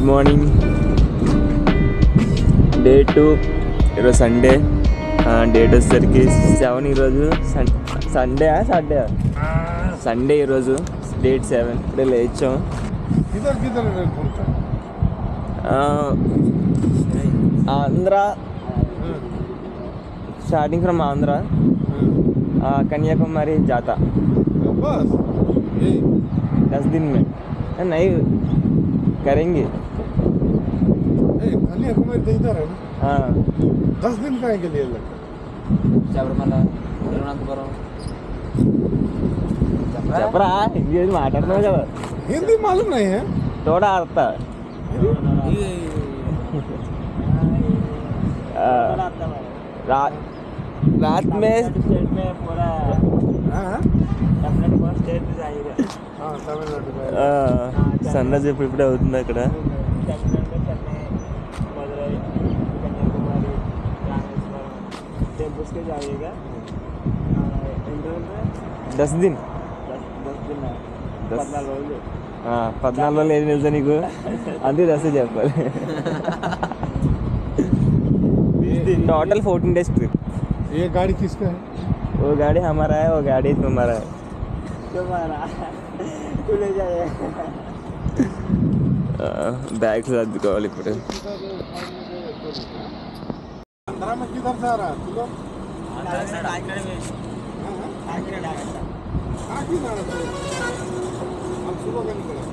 Morning day 2 ఈరోజు Sunday. Date వచ్చేసరికి 7. ఈరోజు సండే ఈరోజు డేట్ 7. ఇప్పుడే లేచాం. ఆంధ్ర, स्टार्टिंग फ्रॉम आंध्रा, कन्याकुमारी जाता 10 दिन में नहीं करेंगे। कन्याकुमारी तो इधर है ना? हाँ 10 दिन का के लिए लगता है। शबरीमला, तिरुवनंतपुरम चपरा हिंदी माట్లాడుతున్నావు కదా. हिंदी मालूम नहीं है, थोड़ा आता रात में स्टेट में पूरा स्टेट में जाएगा. సన్ రైజ్ ఇప్పుడే అవుతుంది అక్కడ. मदुरई, कन्याकुमारी, रामेश्वरम टेम्पल्स के जाइएगा. 10 दिन 14 రోజులు. 14 రోజులు ఏది తెలుసా నీకు? అందుకే దశ చెప్పాలి. Total 14 days trip. ये गाड़ी किसका है? वो गाड़ी हमारा है, वो गाड़ी तुम्हारा है. तुम्हारा तू ले जाए. बैग सर्दुకోవాలి ఇప్పుడు. आंध्रा में किधर से आ रहा है तू लोग? आंध्रा से काकीनाडा में. काकीनाडा से हम सुबह का निकले.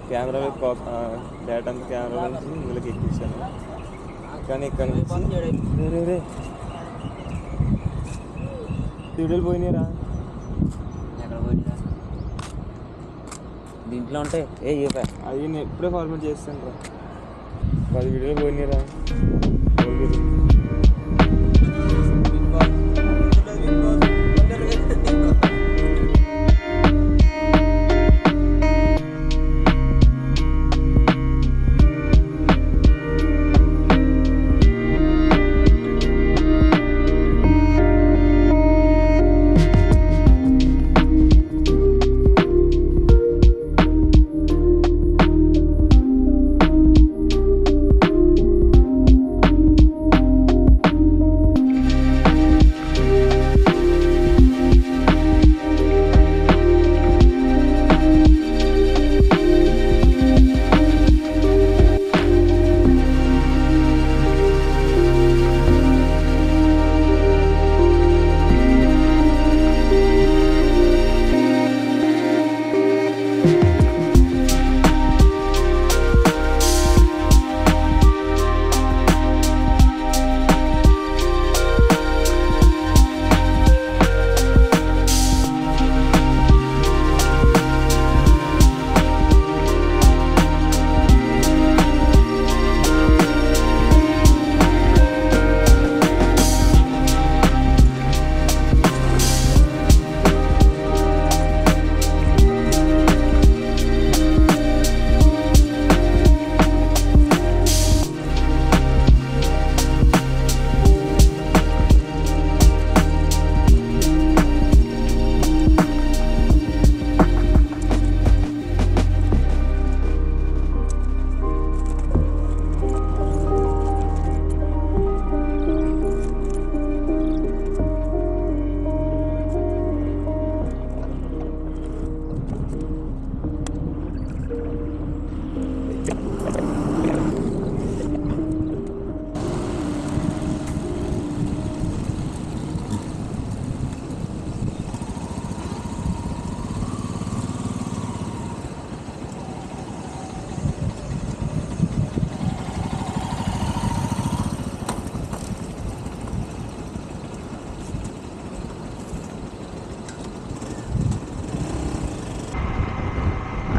కెమెరా డేటా అంతా కెమెరా నుంచి ఇందులోకి ఎక్కించాను. కానీ ఇక్కడ నుంచి వీడియోలు పోయినాయిరా. ఎక్కడ పోయినా దీంట్లో ఉంటాయి. అవి నేను ఎప్పుడే ఫార్మేట్ చేస్తాను రా. 10 వీడియోలు పోయినాయిరా.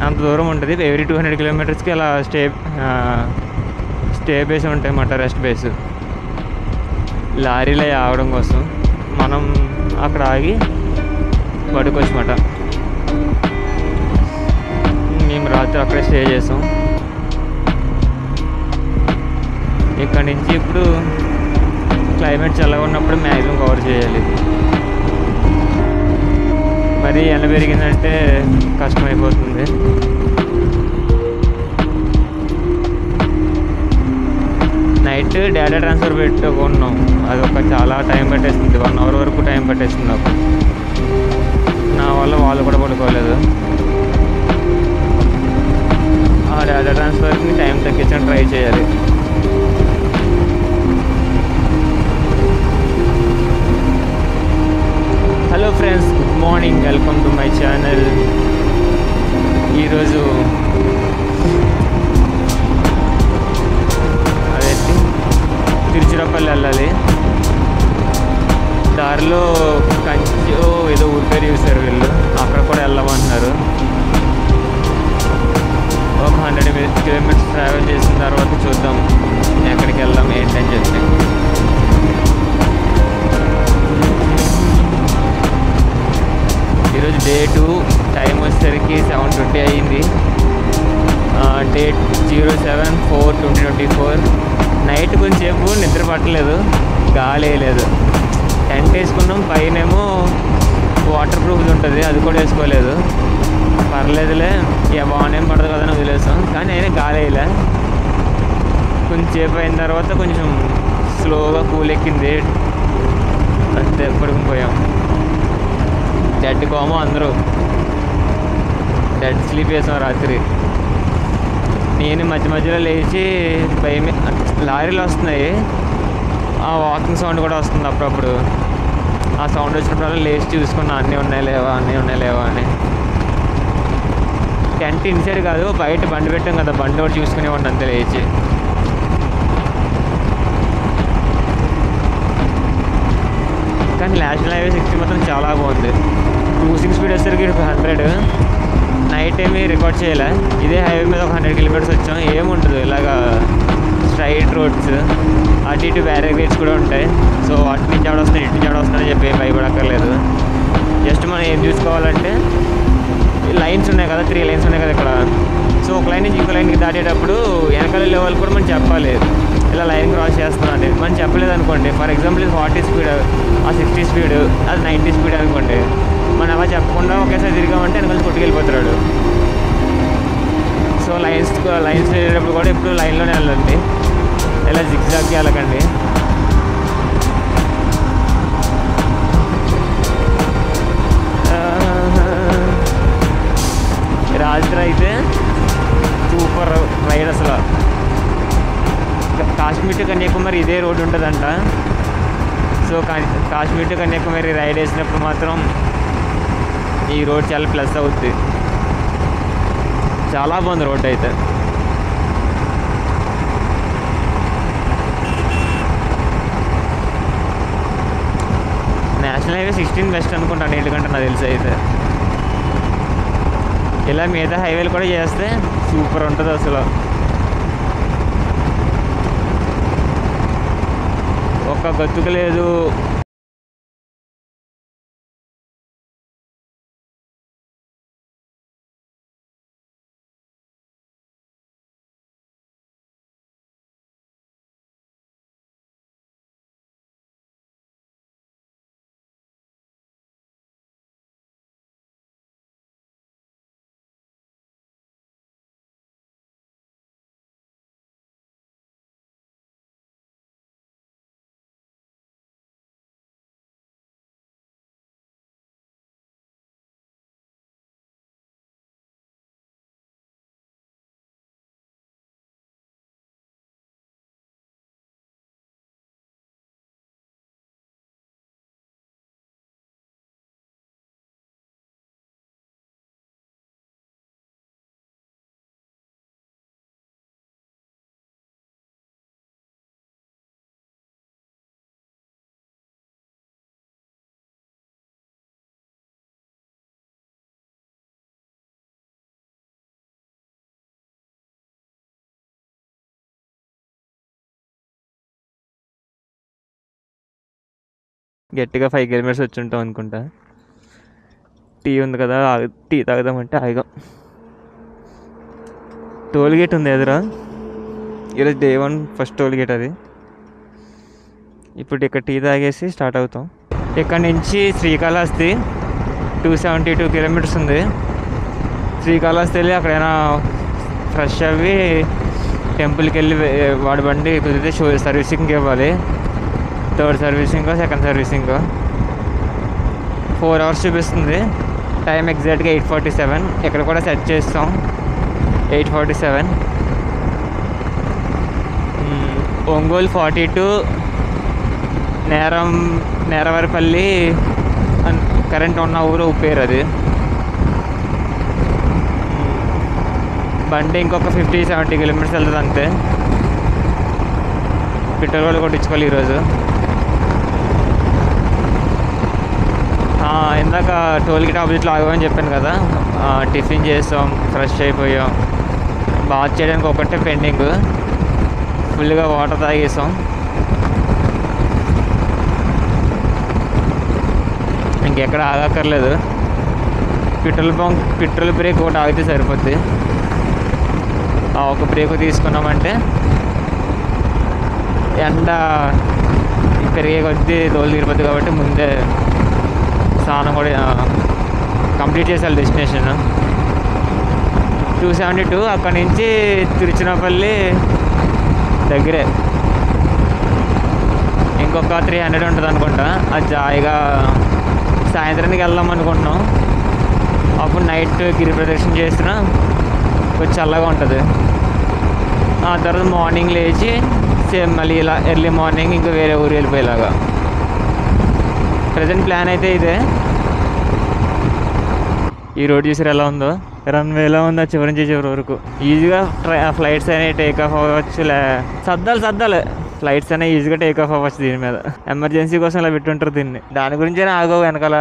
అంత దూరం ఉంటుంది. ఎవ్రీ 200 కిలోమీటర్స్కి అలా స్టే బేస్ ఉంటాయి అన్నమాట, రెస్ట్ బేస్. లారీలో ఆగడం కోసం మనం అక్కడ ఆగి పడుకోవచ్చు అన్నమాట. మేము రాత్రి అక్కడే స్టే చేసాం. ఇక్కడ నుంచి ఇప్పుడు క్లైమేట్ చల్లగా ఉన్నప్పుడు మ్యాక్సిమం కవర్ చేయాలి. మరి ఎండ పెరిగిందంటే కష్టమైపోతుంది. నైట్ డేటా ట్రాన్స్ఫర్ పెట్టుకున్నాం. అది ఒక చాలా టైం పట్టేసింది, 1 అవర్ వరకు టైం పట్టేసింది నాకు. నా వల్ల వాళ్ళు కూడా పడుకోలేదు. ఆ డేటా ట్రాన్స్ఫర్కి టైం తగ్గించడం ట్రై చేయాలి. Hello friends, good morning, welcome to my channel. ఈరోజు అదేంటి తిరుచిరాపల్లి వెళ్ళాలి. దారిలో కంచో ఏదో ఊరి పేరు చూసారు వీళ్ళు, అక్కడ కూడా వెళ్ళమంటున్నారు. ఒక 100 కిలోమీటర్స్ ట్రావెల్ చేసిన తర్వాత చూద్దాం ఎక్కడికి వెళ్దాం ఏంటని చెప్పి. ఈరోజు డే 2, టైం వచ్చేసరికి 7:20 అయ్యింది. డేట్ 07/4/2024. నైట్ కొంచెంసేపు నిద్ర పట్టలేదు, గాలి వేయలేదు. టెంట్ వేసుకున్నాం, పైనేమో వాటర్ ప్రూఫ్ ఉంటుంది, అది కూడా వేసుకోలేదు. పర్లేదులే, ఇక బాగానేం పడదు కదా అని వదిలేసాం. కానీ అయినా గాలి వేయలే. కొంచెంసేపు అయిన తర్వాత కొంచెం స్లోగా కూల్ ఎక్కింది, అంతే పడుకుపోయాం. డెడ్ కోమో, అందరూ డెడ్ స్లీప్ వేసాం రాత్రి. నేను మధ్య మధ్యలో లేచి భయం, లారీలు వస్తున్నాయి, ఆ వాకింగ్ సౌండ్ కూడా వస్తుంది అప్పుడప్పుడు. ఆ సౌండ్ వచ్చినప్పుడు లేచి చూసుకున్నా అన్నీ ఉన్నాయి లేవా అని. టెంట్ ఇన్సైడ్ కాదు, బయట బండి పెట్టాం కదా, బండి ఒకటి చూసుకునేవాడిని అంతే లేచి. కానీ నేషనల్ హైవే 60 మాత్రం చాలా బాగుంది. క్రూజింగ్ స్పీడ్ వచ్చేసరికి 100. నైట్ ఏమీ రికార్డ్ చేయలే. ఇదే హైవే మీద ఒక 100 కిలోమీటర్స్ వచ్చాం. ఏముంటుంది, ఇలాగా స్ట్రైట్ రోడ్స్, అటు ఇటు బ్యారికేడ్స్ కూడా ఉంటాయి. సో అటు నుంచి ఎవడ వస్తాయి, ఇటు నుంచి ఎవడ వస్తాయని చెప్పి భయపడక్కర్లేదు. జస్ట్ మనం ఏం చూసుకోవాలంటే, లైన్స్ ఉన్నాయి కదా, 3 లైన్స్ ఉన్నాయి కదా ఇక్కడ. సో ఒక లైన్ నుంచి ఇంకో లైన్కి దాటేటప్పుడు వెనకాల లెవెల్ కూడా మనం చెప్పాలి, ఇలా లైన్ క్రాస్ చేస్తున్నాం. మనం చెప్పలేదు అనుకోండి, ఫర్ ఎగ్జాంపుల్ ఇది 40 స్పీడ్, ఆ 60 స్పీడ్, అది 90 స్పీడ్ అనుకోండి. మనం అలా చెప్పకుండా ఒకేసారి తిరిగామంటే వెనకాల కొట్టుకెళ్ళిపోతాడు. సో లైన్స్ వెళ్ళేటప్పుడు కూడా ఇప్పుడు లైన్లోనే వెళ్ళండి, ఇలా జిగ్జాగ్కి వెళ్ళకండి. రాత్రి అయితే సూపర్ రైడ్ అసలు. కాశ్మీర్ టు కన్యాకుమారి ఇదే రోడ్డు ఉంటుందంట. So Kashmir to Kanyakumari ride వేసినప్పుడు మాత్రం ఈ రోడ్ చాలా ప్లస్ అవుద్ది. చాలా బాగుంది రోడ్ అయితే. నేషనల్ హైవే 16 బెస్ట్ అనుకుంటాను ఎందుకంటే నాకు తెలిసి. అయితే ఇలా మిగతా హైవేలు కూడా చేస్తే సూపర్ ఉంటుంది అసలు. ఒక్క గతుకు లేదు. గట్టిగా 5 కిలోమీటర్స్ వచ్చి ఉంటాం అనుకుంటా. టీ ఉంది కదా, టీ తాగుదామంటే ఆగాం. టోల్ గేట్ ఉంది ఎదురా. ఈరోజు డే 1 ఫస్ట్ టోల్ గేట్ అది. ఇప్పుడు ఇక్కడ టీ తాగేసి స్టార్ట్ అవుతాం. ఇక్కడ నుంచి శ్రీకాళహస్తి 272 కిలోమీటర్స్ ఉంది. శ్రీకాళహస్తి వెళ్ళి అక్కడైనా ఫ్రెష్ అవి టెంపుల్కి వెళ్ళి వాడి బండి కుదిరితే సర్వీసింగ్కి ఇవ్వాలి. Third servicing second servicing 4 hours చూపిస్తుంది. టైం ఎగ్జాక్ట్గా 8:47. ఇక్కడ కూడా సెట్ చేస్తాం 8:47. ఒంగోలు 42, నేరవరపల్లి కరెంట్ ఉన్న ఊరు పేరు అది. బండి ఇంకొక 50-70 kilometers వెళ్తుంది అంతే. పెట్రోల్ కూడా కొట్టించుకోవాలి ఈరోజు. ఇందాక టోల్ గేట్ ఆపోజిట్లో ఆగామని చెప్పాను కదా. టిఫిన్ చేస్తాం, ఫ్రెష్ అయిపోయాం. బాత్ చేయడానికి ఒకటే పెండింగ్. ఫుల్గా వాటర్ తాగేసాం. ఇంకెక్కడ ఆగక్కర్లేదు. పెట్రోల్ బ్రేక్ ఒకటి ఆగితే సరిపోద్ది. ఒక బ్రేక్ తీసుకున్నామంటే ఎండ పెరిగే కొద్దీ తోలు తీరిపోద్ది కాబట్టి ముందే స్నానం కూడా కంప్లీట్ చేసాలి. డెస్టినేషన్ 272. అక్కడి నుంచి తిరుచినాపల్లి దగ్గరే. ఇంకొక 300 ఉంటుంది అనుకుంటా. అది జాయిగా సాయంత్రానికి వెళ్దాం అనుకుంటున్నాం. అప్పుడు నైట్ గిరి ప్రదక్షిణ చేసినా కొంచెం చల్లగా ఉంటుంది. ఆ తర్వాత మార్నింగ్ లేచి సేమ్ మళ్ళీ ఇలా ఎర్లీ మార్నింగ్ ఇంకా వేరే ఊరు వెళ్ళిపోయేలాగా ప్రజెంట్ ప్లాన్ అయితే ఇదే. ఈ రోడ్ చూసారు ఎలా ఉందో. రన్వే ఎలా ఉందో చివరి నుంచి చివరి వరకు. ఈజీగా ఫ్లైట్స్ అనేవి టేక్ ఆఫ్ అవ్వచ్చు. సర్దాలు ఫ్లైట్స్ అనేవి ఈజీగా టేక్ ఆఫ్ అవ్వచ్చు. దీని మీద ఎమర్జెన్సీ కోసం ఇలా పెట్టుంటారు దీన్ని. దాని గురించి ఆగవు వెనకాల.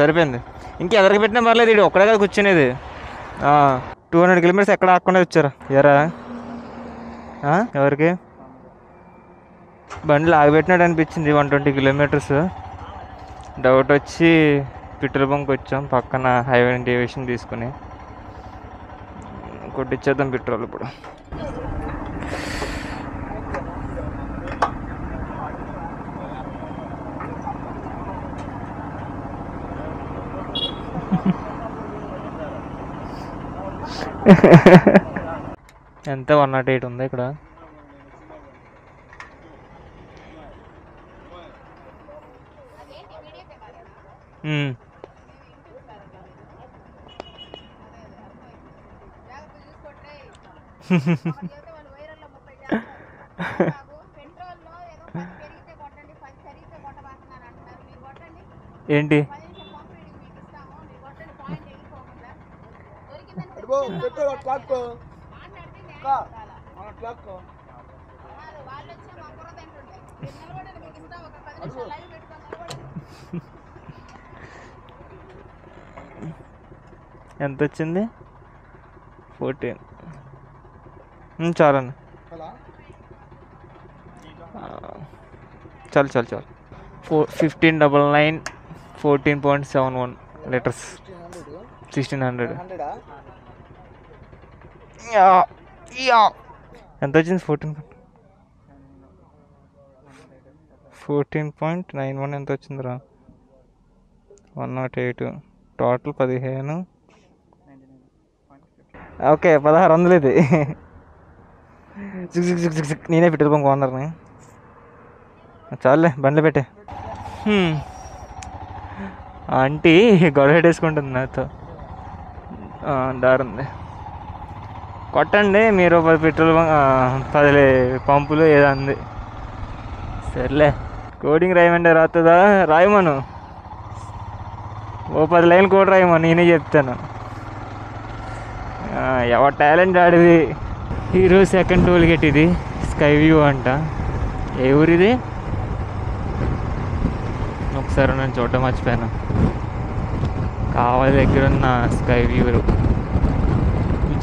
సరిపోయింది. ఇంకెవరికి పెట్టినా పర్లేదు. ఇది ఒక్కడే కదా కూర్చునేది. 200 kilometers ఎక్కడ ఆకుండా వచ్చారా ఎరా? ఎవరికి బండ్లు ఆగిపెట్టినట్టు అనిపించింది. 120 kilometers. డౌట్ వచ్చి పెట్రోల్ బంక్ వచ్చాం. పక్కన హైవే డేవియేషన్ తీసుకుని కొట్టించేద్దాం పెట్రోల్ ఇప్పుడు. ఎంత 108 ఉంది ఇక్కడ. ఏంటి ఎంత వచ్చింది? 14. చాలండి. చాలు 1599 14.71 లీటర్స్ 1600. ఎంత వచ్చింది? 14.91 ఎంత వచ్చిందిరా? 108. టోటల్ 15. ఓకే 1600 ఇది. నేనే పెట్రోల్ బంక్ ఓనర్ని. చాలులే బండ్లు పెట్టే. ఆంటీ గొడవ పెట్టేసుకుంటుంది నాతో. దారుంది. కొట్టండి మీరు 10 పెట్రోల్ బంక్ 10 పంపులు ఏదో అంది. సర్లే కోడింగ్ రాయమంటే రాస్తుందా? రాయమను. ఓ 10 లైన్లు కోడ్ రాయమను, నేనే చెప్తాను. ఎవరి టాలెంట్ ఆడిది. ఈరోజు సెకండ్ టోల్ గేట్ ఇది. స్కై వ్యూ అంట. ఏ ఊరిది? ఒకసారి నేను చూడటం మర్చిపోయాను. కావాలి దగ్గర ఉన్న స్కై వ్యూ.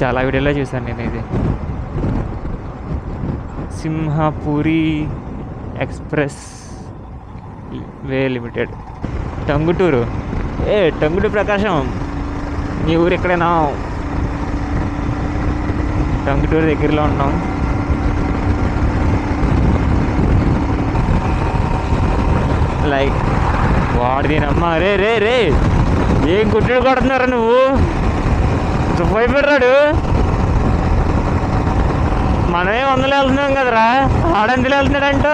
చాలా వీడియోలో చూసాను నేను. ఇది Simhapuri express way limited. Tangutur. Tangutur Prakasam. మీ ఊరు ఎక్కడైనా? టంగుటూరు దగ్గరలో ఉన్నాం. లైక్ వాడిదినమ్మా. రే ఏం కుట్టుడు కొడుతున్నారా నువ్వు? భయపడ్డాడు. మనమే 100 వెళ్తున్నాం కదరా, ఆడందులో వెళ్తున్నాడంటూ.